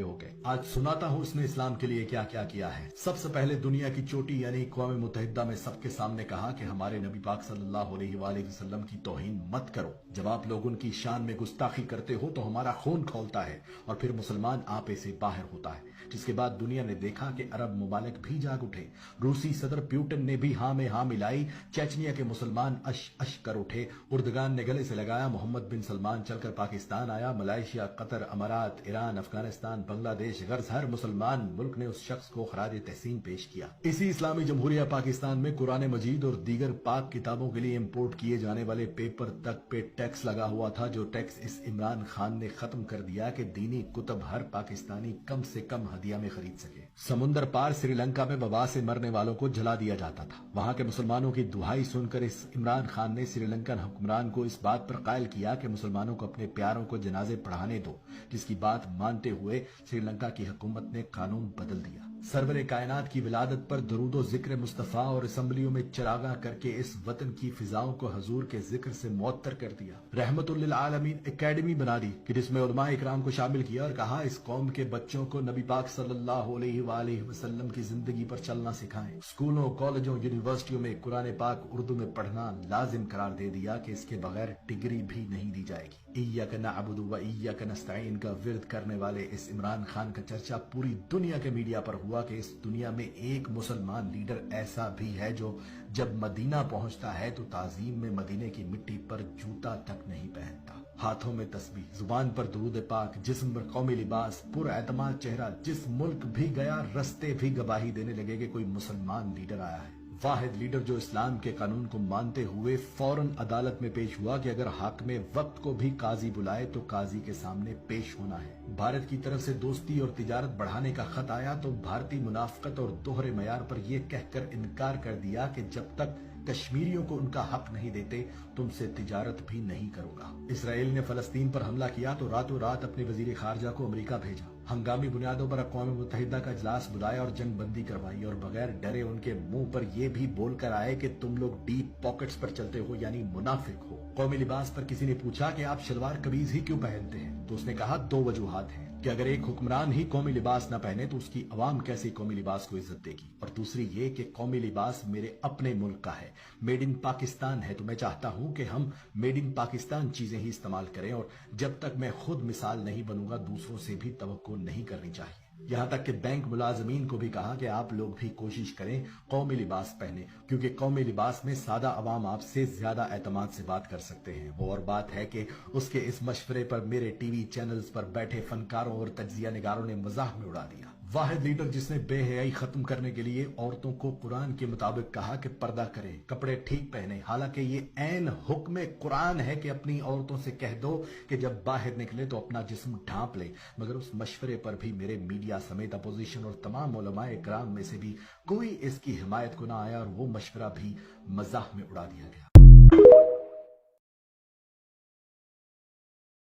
ہو گئے۔ آج سناتا ہوں اس نے اسلام کے لیے کیا کیا کیا ہے۔ سب سے پہلے دنیا کی چوٹی یعنی اقوام متحدہ میں سب کے سامنے کہا کہ ہمارے نبی پاک صلی اللہ علیہ وآلہ وسلم کی توہین مت کرو۔ جب آپ لوگ ان کی شان میں گستاخی کرتے ہو تو ہمارا خون کھولتا ہے اور پھر مسلمان آپے سے باہر ہوتا ہے۔ جس کے بعد دنیا نے دیکھا کہ عرب ممالک بھی جاگ اٹھے، روسی صدر پیوٹن نے بھی ہاں میں ہاں ملائی، چیچنیا کے مسلمان اش اش کر اٹھے، اردگان نے گلے سے لگایا، محمد بن سلمان چل کر پاکستان آیا، ملائیشیا، قطر، امارات، ایران، افغانستان، بنگلہ دیش، غرض ہر مسلمان ملک نے اس شخص کو خراج تحسین پیش کیا۔ اسی اسلامی جمہوریہ پاکستان میں قرآن مجید اور دیگر پاک کتابوں کے لیے امپورٹ کیے جانے والے پیپر تک پہ ٹیکس لگا ہوا تھا، جو ٹیکس اس عمران خان نے ختم کر دیا کہ دینی کتب ہر پاکستانی کم سے کم ہدیہ میں خرید سکے۔ سمندر پار سری لنکا میں وبا سے مرنے والوں کو جلا دیا جاتا تھا۔ وہاں کے مسلمانوں کی دہائی سن کر اس عمران خان نے سری لنکن حکمران کو اس بات پر قائل کیا کہ مسلمانوں کو اپنے پیاروں کو جنازے پڑھانے دو، جس کی بات مانتے ہوئے سری لنکا کی حکومت نے قانون بدل دیا۔ سرور کائنات کی ولادت پر درود و ذکر مصطفیٰ اور اسمبلیوں میں چراغاں کر کے اس وطن کی فضاؤں کو حضور کے ذکر سے معطر کر دیا۔ رحمت للعالمین اکیڈمی بنا دی کہ جس میں علماء اکرام کو شامل کیا اور کہا اس قوم کے بچوں کو نبی پاک صلی اللہ علیہ وآلہ وسلم کی زندگی پر چلنا سکھائیں۔ اسکولوں، کالجوں، یونیورسٹیوں میں قرآن پاک اردو میں پڑھنا لازم قرار دے دیا کہ اس کے بغیر ڈگری بھی نہیں دی جائے گی۔ ایاک نعبد و ایاک نستعین کا ورد کرنے والے اس عمران خان کا چرچا پوری دنیا کے میڈیا پر ہوا کہ اس دنیا میں ایک مسلمان لیڈر ایسا بھی ہے جو جب مدینہ پہنچتا ہے تو تعظیم میں مدینے کی مٹی پر جوتا تک نہیں پہنتا۔ ہاتھوں میں تسبیح، زبان پر درود پاک، جسم پر قومی لباس، پر اعتماد چہرہ، جس ملک بھی گیا رستے بھی گواہی دینے لگے کہ کوئی مسلمان لیڈر آیا ہے۔ واحد لیڈر جو اسلام کے قانون کو مانتے ہوئے فوراً عدالت میں پیش ہوا کہ اگر حاکم وقت کو بھی قاضی بلائے تو قاضی کے سامنے پیش ہونا ہے۔ بھارت کی طرف سے دوستی اور تجارت بڑھانے کا خط آیا تو بھارتی منافقت اور دوہرے معیار پر یہ کہہ کر انکار کر دیا کہ جب تک کشمیریوں کو ان کا حق نہیں دیتے تم سے تجارت بھی نہیں کروں گا۔ اسرائیل نے فلسطین پر حملہ کیا تو راتوں رات اپنے وزیر خارجہ کو امریکہ بھیجا، ہنگامی بنیادوں پر اقوام متحدہ کا اجلاس بلایا اور جنگ بندی کروائی اور بغیر ڈرے ان کے منہ پر یہ بھی بول کر آئے کہ تم لوگ ڈیپ پاکٹس پر چلتے ہو یعنی منافق ہو۔ قومی لباس پر کسی نے پوچھا کہ آپ شلوار قمیض ہی کیوں پہنتے ہیں تو اس نے کہا دو وجوہات ہیں کہ اگر ایک حکمران ہی قومی لباس نہ پہنے تو اس کی عوام کیسے قومی لباس کو عزت دے گی، اور دوسری یہ کہ قومی لباس میرے اپنے ملک کا ہے، میڈ ان پاکستان ہے، تو میں چاہتا ہوں کہ ہم میڈ ان پاکستان چیزیں ہی استعمال کریں اور جب تک میں خود مثال نہیں بنوں گا دوسروں سے بھی توقع نہیں کرنی چاہیے۔ یہاں تک کہ بینک ملازمین کو بھی کہا کہ آپ لوگ بھی کوشش کریں قومی لباس پہنے، کیونکہ قومی لباس میں سادہ عوام آپ سے زیادہ اعتماد سے بات کر سکتے ہیں۔ وہ اور بات ہے کہ اس کے اس مشورے پر میرے ٹی وی چینلز پر بیٹھے فنکاروں اور تجزیہ نگاروں نے مزاح میں اڑا دیا۔ واحد لیڈر جس نے بے حیائی ختم کرنے کے لیے عورتوں کو قرآن کے مطابق کہا کہ پردہ کریں، کپڑے ٹھیک پہنے، حالانکہ یہ عین حکم قرآن ہے کہ اپنی عورتوں سے کہہ دو کہ جب باہر نکلے تو اپنا جسم ڈھانپ لے، مگر اس مشورے پر بھی میرے میڈیا سمیت اپوزیشن اور تمام علماء کرام میں سے بھی کوئی اس کی حمایت کو نہ آیا اور وہ مشورہ بھی مزاح میں اڑا دیا گیا۔